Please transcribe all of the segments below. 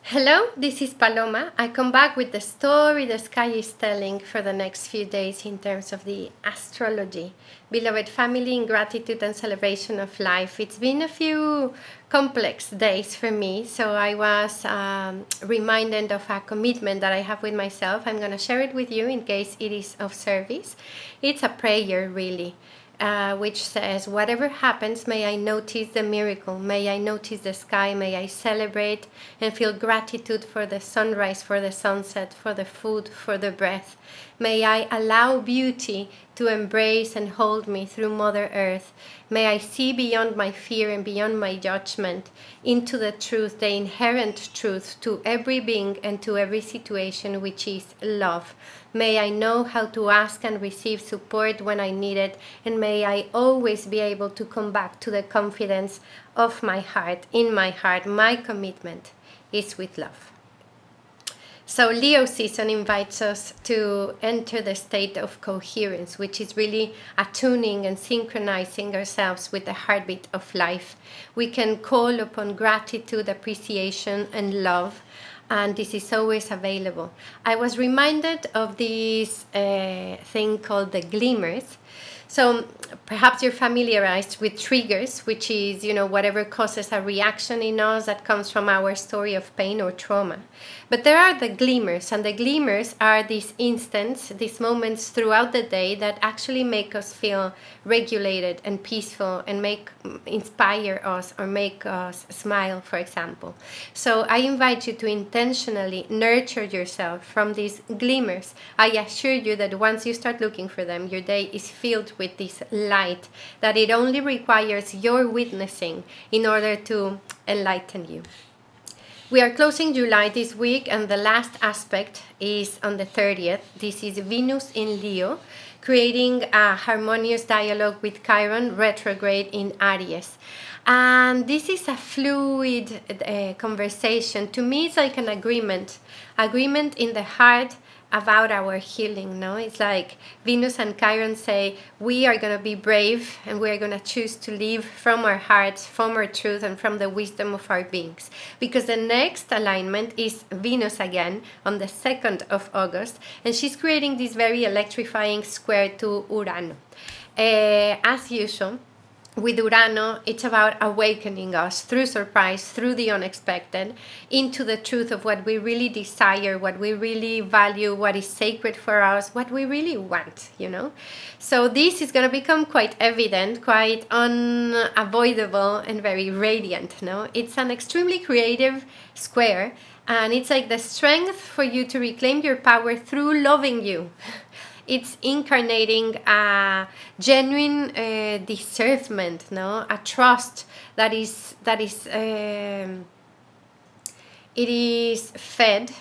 Hello, this is Paloma. I come back with the story the sky is telling for the next few days in terms of the astrology. Beloved family, in gratitude and celebration of life. It's been a few complex days for me, so I was reminded of a commitment that I have with myself. I'm going to share it with you in case it is of service. It's a prayer, really. Which says, whatever happens, may I notice the miracle, may I notice the sky, may I celebrate and feel gratitude for the sunrise, for the sunset, for the food, for the breath. May I allow beauty to embrace and hold me through Mother Earth. May I see beyond my fear and beyond my judgment into the truth, the inherent truth to every being and to every situation, which is love. May I know how to ask and receive support when I need it, and may I always be able to come back to the confidence of my heart. In my heart, my commitment is with love. So Leo season invites us to enter the state of coherence, which is really attuning and synchronizing ourselves with the heartbeat of life. We can call upon gratitude, appreciation, and love, and this is always available. I was reminded of this thing called the glimmers. So perhaps you're familiarized with triggers, which is, whatever causes a reaction in us that comes from our story of pain or trauma. But there are the glimmers, and the glimmers are these instants, these moments throughout the day that actually make us feel regulated and peaceful and inspire us or make us smile, for example. So I invite you to intentionally nurture yourself from these glimmers. I assure you that once you start looking for them, your day is filled with this light, that it only requires your witnessing in order to enlighten you. We are closing July this week, and the last aspect is on the 30th. This is Venus in Leo, creating a harmonious dialogue with Chiron retrograde in Aries. And this is a fluid conversation. To me, it's like an agreement in the heart about our healing. No, it's like Venus and Chiron say, we are going to be brave and we are going to choose to live from our hearts, from our truth, and from the wisdom of our beings, because the next alignment is Venus again on the 2nd of August, and she's creating this very electrifying square to Urano. As usual with Urano, it's about awakening us through surprise, through the unexpected, into the truth of what we really desire, what we really value, what is sacred for us, what we really want, So this is going to become quite evident, quite unavoidable, and very radiant, It's an extremely creative square, and it's like the strength for you to reclaim your power through loving you. It's incarnating a genuine discernment, a trust that is it is fed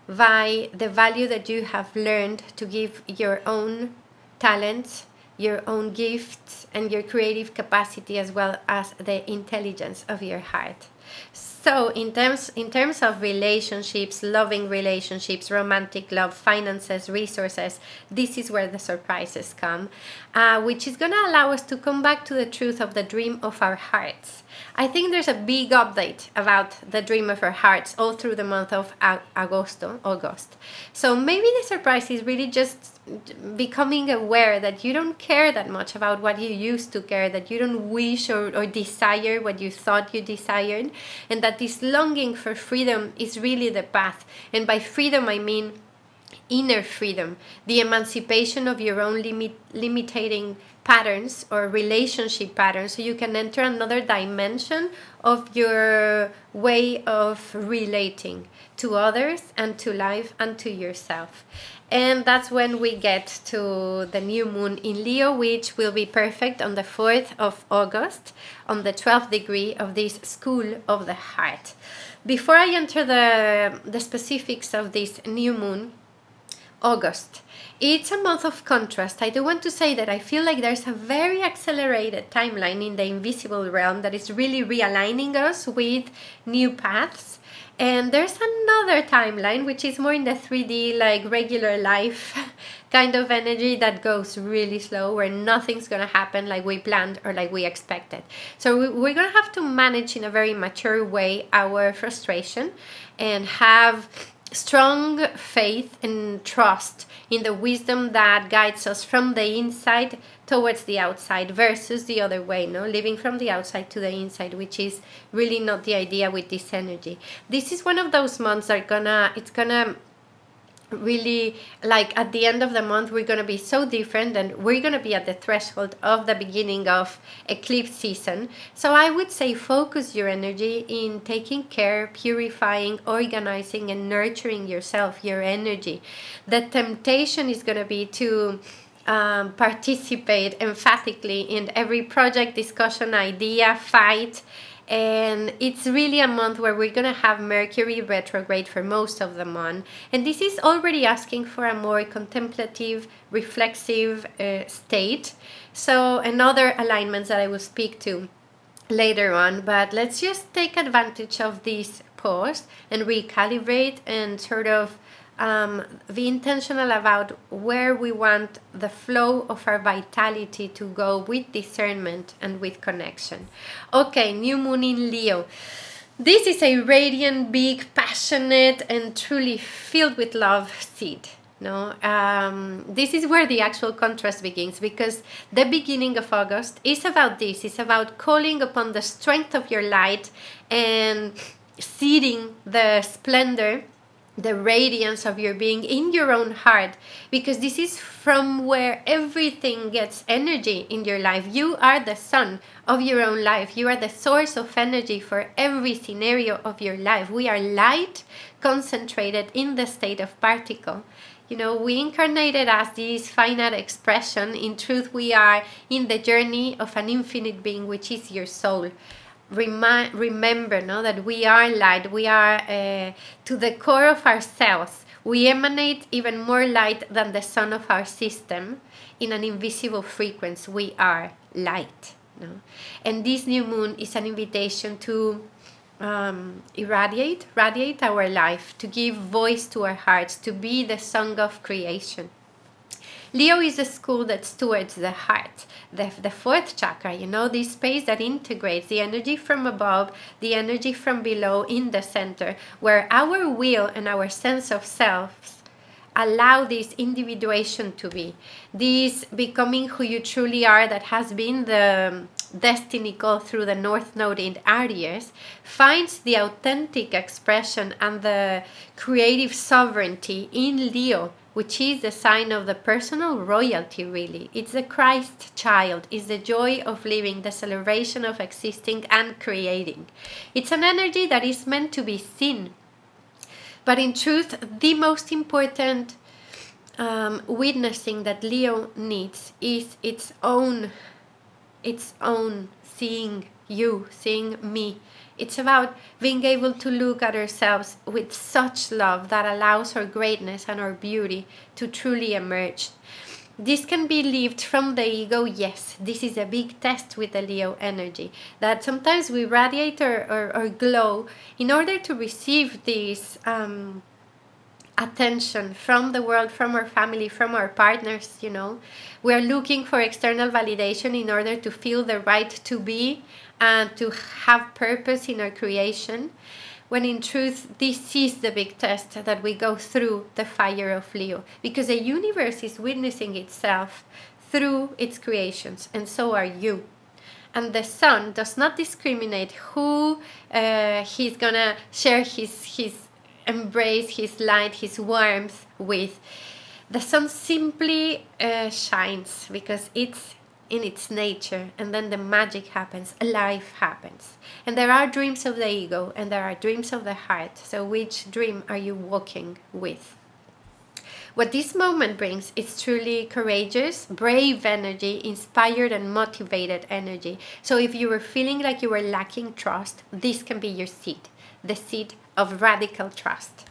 by the value that you have learned to give your own talents, your own gifts, and your creative capacity, as well as the intelligence of your heart. So in terms of relationships, loving relationships, romantic love, finances, resources, this is where the surprises come, which is going to allow us to come back to the truth of the dream of our hearts. I think there's a big update about the dream of our hearts all through the month of August. So maybe the surprise is really just becoming aware that you don't care that much about what you used to care, that you don't wish or desire what you thought you desired, and that this longing for freedom is really the path. And by freedom, I mean inner freedom, the emancipation of your own limiting patterns or relationship patterns, so you can enter another dimension of your way of relating to others and to life and to yourself. And that's when we get to the new moon in Leo, which will be perfect on the 4th of August, on the 12th degree of this school of the heart. Before I enter the specifics of this new moon, August, it's a month of contrast. I do want to say that I feel like there's a very accelerated timeline in the invisible realm that is really realigning us with new paths. And there's another timeline which is more in the 3D, like regular life kind of energy that goes really slow, where nothing's going to happen like we planned or like we expected. So we're going to have to manage in a very mature way our frustration and have strong faith and trust in the wisdom that guides us from the inside towards the outside, versus the other way, no, living from the outside to the inside, which is really not the idea with this energy. This is one of those months that it's gonna really, like, at the end of the month, we're going to be so different, and we're going to be at the threshold of the beginning of eclipse season. So I would say focus your energy in taking care, purifying, organizing, and nurturing yourself, your energy. The temptation is going to be to participate emphatically in every project, discussion, idea, fight. And it's really a month where we're going to have Mercury retrograde for most of the month. And this is already asking for a more contemplative, reflexive state. So, and other alignments that I will speak to later on. But let's just take advantage of this pause and recalibrate and sort of be intentional about where we want the flow of our vitality to go with discernment and with connection. Okay, new moon in Leo. This is a radiant, big, passionate, and truly filled with love seed. No, this is where the actual contrast begins, because the beginning of August is about this. It's about calling upon the strength of your light and seeding the splendor, the radiance of your being in your own heart, because this is from where everything gets energy in your life. You are the sun of your own life. You are the source of energy for every scenario of your life. We are light concentrated in the state of particle. You know, we incarnated as this finite expression. In truth, we are in the journey of an infinite being, which is your soul. Remember, no, that we are light. We are to the core of ourselves. We emanate even more light than the sun of our system in an invisible frequency. We are light. No? And this new moon is an invitation to radiate our life, to give voice to our hearts, to be the song of creation. Leo is a school that stewards the heart, the fourth chakra, you know, this space that integrates the energy from above, the energy from below in the center, where our will and our sense of self allow this individuation to be, this becoming who you truly are, that has been the destiny call through the North Node in Aries, finds the authentic expression and the creative sovereignty in Leo, which is the sign of the personal royalty, really. It's the Christ child. It's the joy of living, the celebration of existing and creating. It's an energy that is meant to be seen. But in truth, the most important witnessing that Leo needs is its own seeing you, seeing me. It's about being able to look at ourselves with such love that allows our greatness and our beauty to truly emerge. This can be lived from the ego, yes. This is a big test with the Leo energy, that sometimes we radiate or glow in order to receive this attention from the world, from our family, from our partners, you know. We are looking for external validation in order to feel the right to be and to have purpose in our creation, when in truth this is the big test that we go through the fire of Leo, because the universe is witnessing itself through its creations, and so are you. And the sun does not discriminate who he's gonna share his embrace, his light, his warmth with. The sun simply shines because it's in its nature, and then the magic happens, life happens. And there are dreams of the ego and there are dreams of the heart. So which dream are you walking with? What this moment brings is truly courageous, brave energy, inspired and motivated energy. So if you were feeling like you were lacking trust, this can be your seed, the seed of radical trust.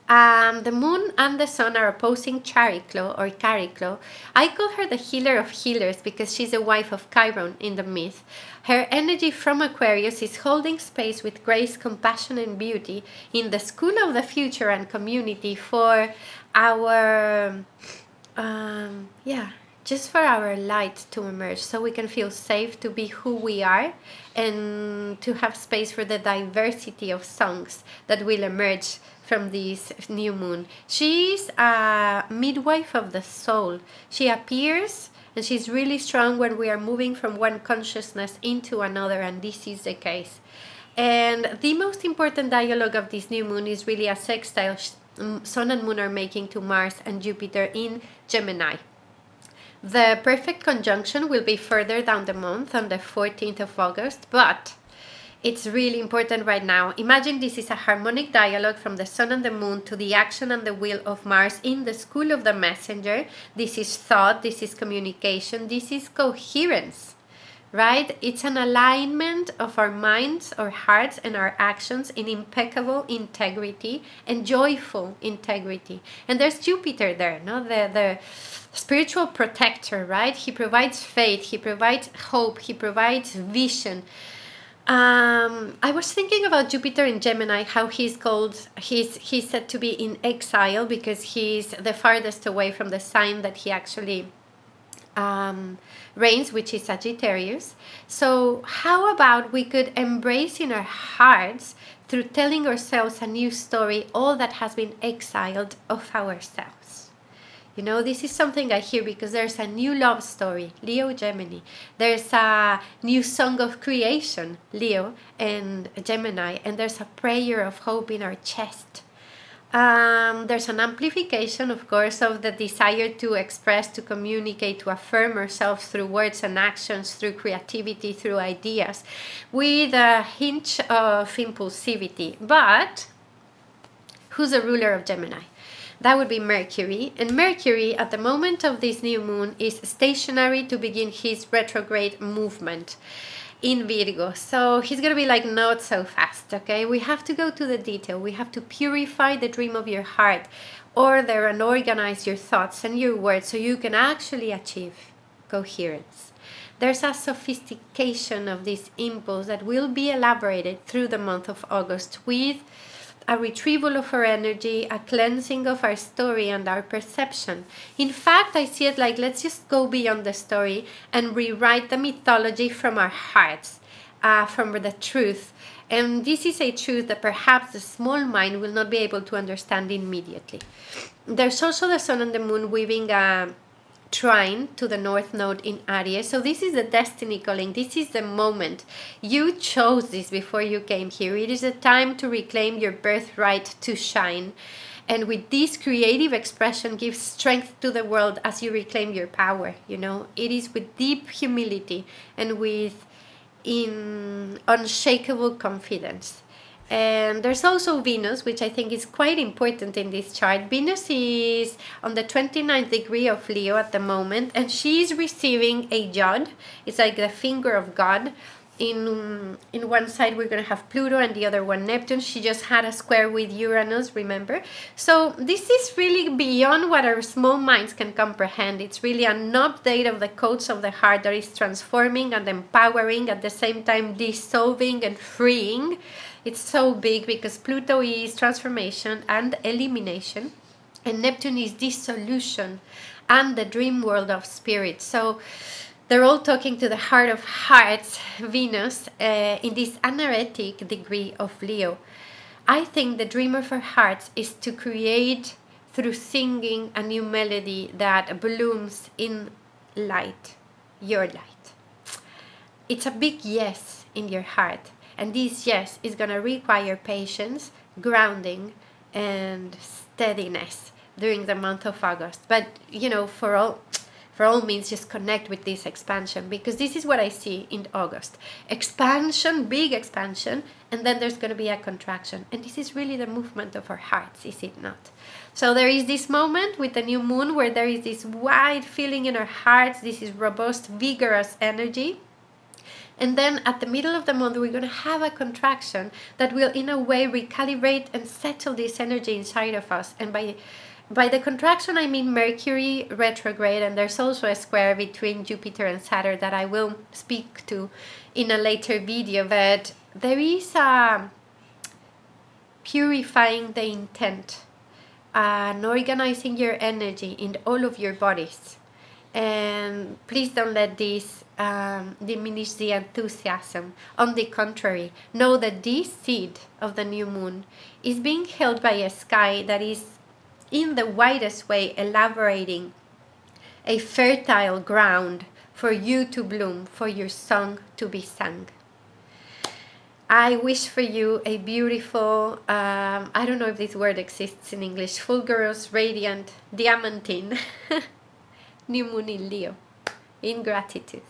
The moon and the sun are opposing Chariklo or Chariklo. I call her the healer of healers because she's a wife of Chiron in the myth. Her energy from Aquarius is holding space with grace, compassion and beauty in the school of the future and community for our yeah, just for our light to emerge so we can feel safe to be who we are and to have space for the diversity of songs that will emerge from this new moon. She's a midwife of the soul. She appears and she's really strong when we are moving from one consciousness into another, and this is the case. And the most important dialogue of this new moon is really a sextile Sun and Moon are making to Mars and Jupiter in Gemini. The perfect conjunction will be further down the month on the 14th of August, but it's really important right now. Imagine this is a harmonic dialogue from the Sun and the Moon to the action and the will of Mars in the school of the messenger. This is thought, this is communication, this is coherence, right? It's an alignment of our minds, our hearts, and our actions in impeccable integrity and joyful integrity. And there's Jupiter there, no? The spiritual protector, right? He provides faith, he provides hope, he provides vision. I was thinking about Jupiter in Gemini, how he's said to be in exile because he's the farthest away from the sign that he actually reigns, which is Sagittarius. So how about we could embrace in our hearts, through telling ourselves a new story, all that has been exiled of ourselves. You know, this is something I hear because there's a new love story, Leo, Gemini. There's a new song of creation, Leo and Gemini. And there's a prayer of hope in our chest. There's an amplification, of course, of the desire to express, to communicate, to affirm ourselves through words and actions, through creativity, through ideas, with a hint of impulsivity. But who's the ruler of Gemini? That would be Mercury. And Mercury, at the moment of this new moon, is stationary to begin his retrograde movement in Virgo. So he's going to be like not so fast, okay? We have to go to the detail. We have to purify the dream of your heart, order and organize your thoughts and your words so you can actually achieve coherence. There's a sophistication of this impulse that will be elaborated through the month of August with a retrieval of our energy, a cleansing of our story and our perception. In fact, I see it like, let's just go beyond the story and rewrite the mythology from our hearts, from the truth. And this is a truth that perhaps the small mind will not be able to understand immediately. There's also the Sun and the Moon weaving a trine to the North Node in Aries. So this is the destiny calling. This is the moment. You chose this before you came here. It is a time to reclaim your birthright to shine. And with this creative expression, give strength to the world as you reclaim your power. You know, it is with deep humility and with unshakable confidence. And there's also Venus, which I think is quite important in this chart. Venus is on the 29th degree of Leo at the moment, and she's receiving a Yod. It's like the finger of God. In one side we're going to have Pluto and the other one Neptune. She just had a square with Uranus, remember? So this is really beyond what our small minds can comprehend. It's really an update of the codes of the heart that is transforming and empowering, at the same time dissolving and freeing. It's so big because Pluto is transformation and elimination, and Neptune is dissolution and the dream world of spirit. So they're all talking to the heart of hearts, Venus, in this anaretic degree of Leo. I think the dream of our hearts is to create, through singing, a new melody that blooms in light, your light. It's a big yes in your heart. And this yes is going to require patience, grounding, and steadiness during the month of August. But, you know, for all means, just connect with this expansion, because this is what I see in August. Expansion, big expansion, and then there's going to be a contraction. And this is really the movement of our hearts, is it not? So there is this moment with the new moon where there is this wide feeling in our hearts. This is robust, vigorous energy. And then at the middle of the month, we're going to have a contraction that will, in a way, recalibrate and settle this energy inside of us. And by the contraction, I mean Mercury retrograde, and there's also a square between Jupiter and Saturn that I will speak to in a later video. But there is a purifying the intent and organizing your energy in all of your bodies. And please don't let this diminish the enthusiasm. On the contrary, know that this seed of the new moon is being held by a sky that is in the widest way elaborating a fertile ground for you to bloom, for your song to be sung. I wish for you a beautiful, I don't know if this word exists in English, fulgurous, radiant, diamantine new moon in Leo, in gratitude.